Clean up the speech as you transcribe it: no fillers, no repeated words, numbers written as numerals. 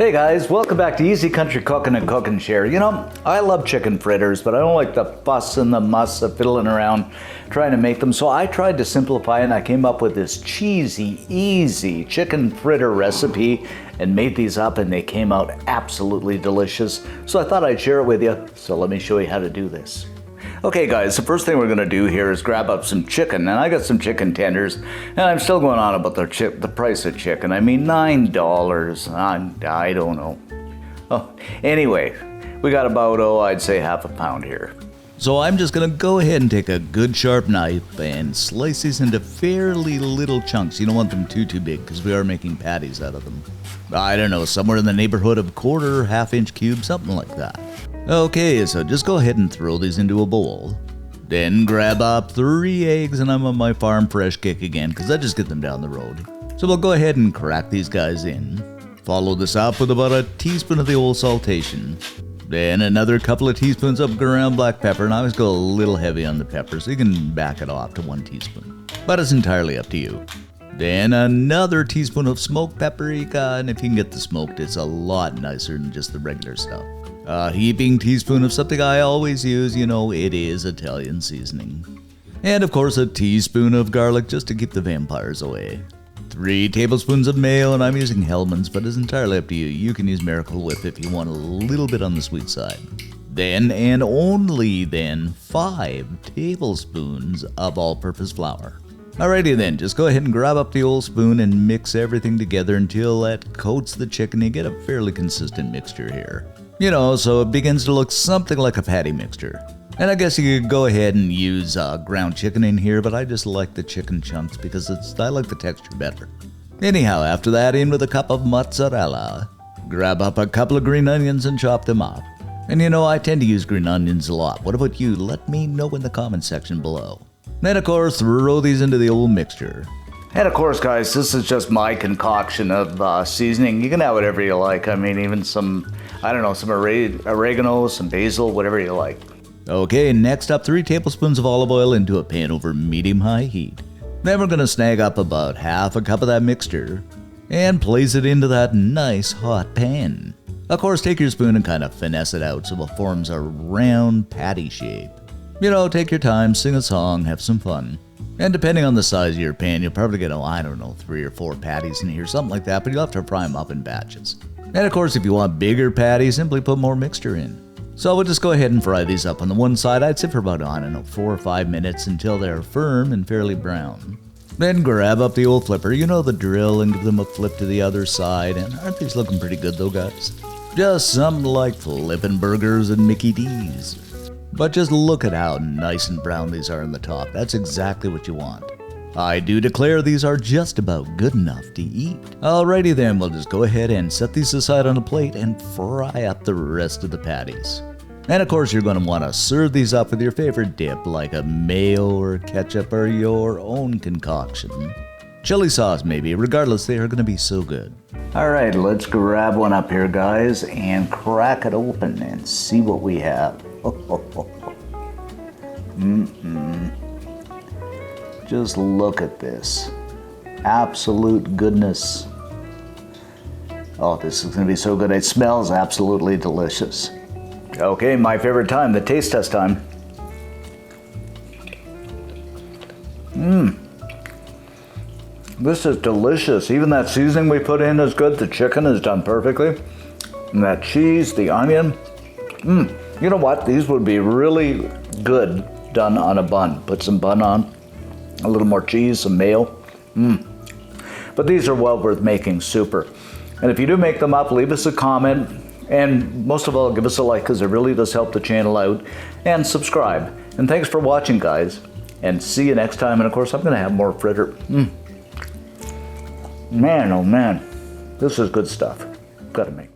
Hey guys, welcome back to Easy Country Cooking and Cook and Share. You know, I love chicken fritters, but I don't like the fuss and the muss of fiddling around trying to make them. So I tried to simplify it and I came up with this cheesy, easy chicken fritter recipe and made these up and they came out absolutely delicious. So I thought I'd share it with you. So let me show you how to do this. Okay guys, the first thing we're gonna do here is grab up some chicken, and I got some chicken tenders, and I'm still going on about the price of chicken. I mean, $9, I don't know. Oh, anyway, we got about, I'd say half a pound here. So I'm just gonna go ahead and take a good sharp knife and slice these into fairly little chunks. You don't want them too big because we are making patties out of them. I don't know, somewhere in the neighborhood of quarter, half-inch cubes, something like that. Okay, so just go ahead and throw these into a bowl. Then grab up 3 eggs, and I'm on my farm fresh kick again because I just get them down the road. So we'll go ahead and crack these guys in. Follow this up with about a teaspoon of the old saltation. Then another couple of teaspoons of ground black pepper, and I always go a little heavy on the pepper, so you can back it off to 1 teaspoon. But it's entirely up to you. Then another teaspoon of smoked paprika, and if you can get the smoked, it's a lot nicer than just the regular stuff. A heaping teaspoon of something I always use, you know, it is Italian seasoning. And of course a teaspoon of garlic just to keep the vampires away. 3 tablespoons of mayo, and I'm using Hellmann's, but it's entirely up to you. You can use Miracle Whip if you want a little bit on the sweet side. Then, and only then, 5 tablespoons of all-purpose flour. Alrighty then, just go ahead and grab up the old spoon and mix everything together until that coats the chicken. You get a fairly consistent mixture here. You know, so it begins to look something like a patty mixture. And I guess you could go ahead and use ground chicken in here, but I just like the chicken chunks because I like the texture better. Anyhow, after that, in with a cup of mozzarella. Grab up a couple of green onions and chop them up. And you know, I tend to use green onions a lot. What about you? Let me know in the comment section below. Then of course, throw these into the old mixture. And of course guys, this is just my concoction of seasoning. You can have whatever you like. I mean, even some, I don't know, some oregano, some basil, whatever you like. Okay, next up 3 tablespoons of olive oil into a pan over medium-high heat. Then we're gonna snag up about half a cup of that mixture and place it into that nice hot pan. Of course, take your spoon and kind of finesse it out so it forms a round patty shape. You know, take your time, sing a song, have some fun. And depending on the size of your pan, you'll probably get, I don't know, 3 or 4 patties in here, something like that, but you'll have to fry them up in batches. And of course, if you want bigger patties, simply put more mixture in. So we'll just go ahead and fry these up on the one side. I'd say for about, 4 or 5 minutes until they're firm and fairly brown. Then grab up the old flipper, you know the drill, and give them a flip to the other side. And aren't these looking pretty good though, guys? Just something like flipping burgers and Mickey D's. But just look at how nice and brown these are on the top. That's exactly what you want. I do declare these are just about good enough to eat. Alrighty then, we'll just go ahead and set these aside on a plate and fry up the rest of the patties. And of course, you're going to want to serve these up with your favorite dip, like a mayo or ketchup or your own concoction. Chili sauce maybe, regardless, they are going to be so good. Alright, let's grab one up here guys and crack it open and see what we have. Just look at this. Absolute goodness. Oh, this is going to be so good. It smells absolutely delicious. Okay, my favorite time, the taste test time. This is delicious. Even that seasoning we put in is good. The chicken is done perfectly. And that cheese, the onion. You know what? These would be really good done on a bun. Put some bun on, a little more cheese, some mayo. But these are well worth making, super. And if you do make them up, leave us a comment. And most of all, give us a like because it really does help the channel out. And subscribe. And thanks for watching, guys. And see you next time. And of course, I'm going to have more fritter. Man, oh man. This is good stuff. Gotta make.